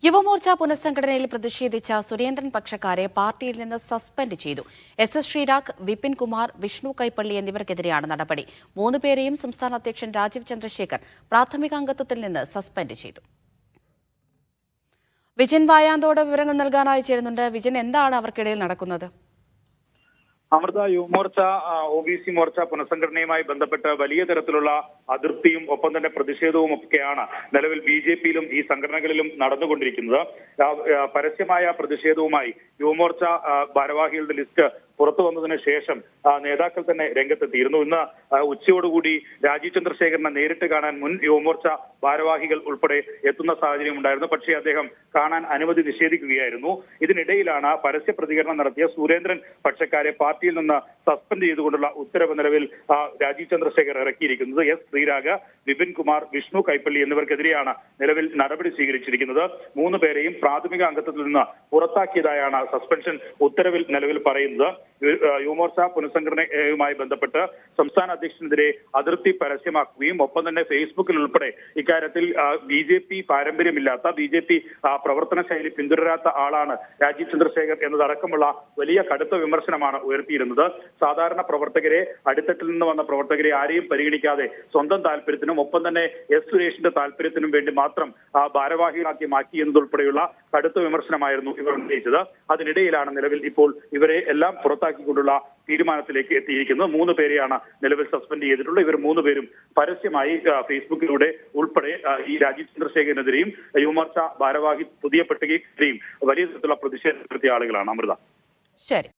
യുവമോർച്ച പുനഃസംഘടനയിൽ പ്രതിഷേധിച്ച സുരേന്ദ്രൻ പക്ഷക്കാരെ പാർട്ടിയിൽ നിന്ന് സസ്പെൻഡ് ചെയ്തു. എസ് ശ്രീരാഗ്, വിപിൻ കുമാർ, വിഷ്ണു കൈപ്പള്ളി എന്നിവർക്കെതിരെയാണ് നടപടി. 3 പേരെയും സംസ്ഥാന അധ്യക്ഷൻ രാജീവ് ചന്ദ്രശേഖർ പ്രാഥമിക അംഗത്വത്തിൽ നിന്ന് സസ്പെൻഡ് ചെയ്തു. വിജയൻ വായാന്തോട് വിവരങ്ങൾ നൽകാനായി ചേരുന്നുണ്ട്. വിജയൻ, എന്താണ് അവർക്കിടയിൽ നടക്കുന്നത്? അമൃത, യുവമോർച്ച OBC മോർച്ച പുനഃസംഘടനയുമായി ബന്ധപ്പെട്ട് വലിയ തരത്തിലുള്ള അതിർത്തിയും ഒപ്പം തന്നെ പ്രതിഷേധവും ഒക്കെയാണ് നിലവിൽ BJPയിലും ഈ സംഘടനകളിലും നടന്നുകൊണ്ടിരിക്കുന്നത്. പരസ്യമായ പ്രതിഷേധവുമായി യുവമോർച്ച ഭാരവാഹികളുടെ ലിസ്റ്റ് പുറത്തു വന്നതിന് ശേഷം നേതാക്കൾ തന്നെ രംഗത്തെത്തിയിരുന്നു. ഇന്ന് ഉച്ചയോടുകൂടി രാജീവ് ചന്ദ്രശേഖരനെ നേരിട്ട് കാണാൻ മുൻ യുവമോർച്ച ഭാരവാഹികൾ ഉൾപ്പെടെ എത്തുന്ന സാഹചര്യം ഉണ്ടായിരുന്നു. പക്ഷേ അദ്ദേഹം കാണാൻ അനുമതി നിഷേധിക്കുകയായിരുന്നു. ഇതിനിടയിലാണ് പരസ്യ പ്രതികരണം നടത്തിയ സുരേന്ദ്രൻ പക്ഷക്കാരെ പാർട്ടിയിൽ നിന്ന് സസ്പെൻഡ് ചെയ്തുകൊണ്ടുള്ള ഉത്തരവ് നിലവിൽ രാജീവ് ചന്ദ്രശേഖർ ഇറക്കിയിരിക്കുന്നത്. എസ് ശ്രീരാഗ്, വിപിൻ കുമാർ, വിഷ്ണു കൈപ്പള്ളി എന്നിവർക്കെതിരെയാണ് നിലവിൽ നടപടി സ്വീകരിച്ചിരിക്കുന്നത്. 3 പേരെയും പ്രാഥമിക അംഗത്വത്തിൽ നിന്ന് പുറത്താക്കിയതായാണ് സസ്പെൻഷൻ ഉത്തരവിൽ നിലവിൽ പറയുന്നത്. യുവമോർച്ച പുനഃസംഘടനയുമായി ബന്ധപ്പെട്ട് സംസ്ഥാന അധ്യക്ഷനെതിരെ അതിർത്തി പരസ്യമാക്കുകയും ഒപ്പം തന്നെ ഫേസ്ബുക്കിൽ ഉൾപ്പെടെ ഇക്കാര്യത്തിൽ BJP പാരമ്പര്യമില്ലാത്ത, BJP പ്രവർത്തന ശൈലി പിന്തുടരാത്ത ആളാണ് രാജീവ് ചന്ദ്രശേഖർ എന്നതടക്കമുള്ള വലിയ കടുത്ത വിമർശനമാണ് ഉയർത്തിയിരുന്നത്. സാധാരണ പ്രവർത്തകരെ, അടിത്തട്ടിൽ നിന്ന് വന്ന പ്രവർത്തകരെ ആരെയും പരിഗണിക്കാതെ സ്വന്തം താല്പര്യത്തിനും ഒപ്പം തന്നെ എസ് സുരേഷിന്റെ താല്പര്യത്തിനും വേണ്ടി മാത്രം ഭാരവാഹികളാക്കി മാറ്റി എന്നതുൾപ്പെടെയുള്ള കടുത്ത വിമർശനമായിരുന്നു ഇവർ ഉന്നയിച്ചത്. അതിനിടയിലാണ് നിലവിൽ ഇപ്പോൾ ഇവരെ എല്ലാം പുറത്താക്കിക്കൊണ്ടുള്ള തീരുമാനത്തിലേക്ക് എത്തിയിരിക്കുന്നത്. 3 പേരെയാണ് നിലവിൽ സസ്പെൻഡ് ചെയ്തിട്ടുള്ളത്. ഇവർ 3 പേരും പരസ്യമായി ഫേസ്ബുക്കിലൂടെ ഉൾപ്പെടെ ഈ രാജീവ് ചന്ദ്രശേഖരനെതിരെയും യുവമോർച്ച ഭാരവാഹി പുതിയ പട്ടികയ്ക്കെതിരെയും വലിയ തരത്തിലുള്ള പ്രതിഷേധം നടത്തിയ ആളുകളാണ്. അമൃത. ശരി.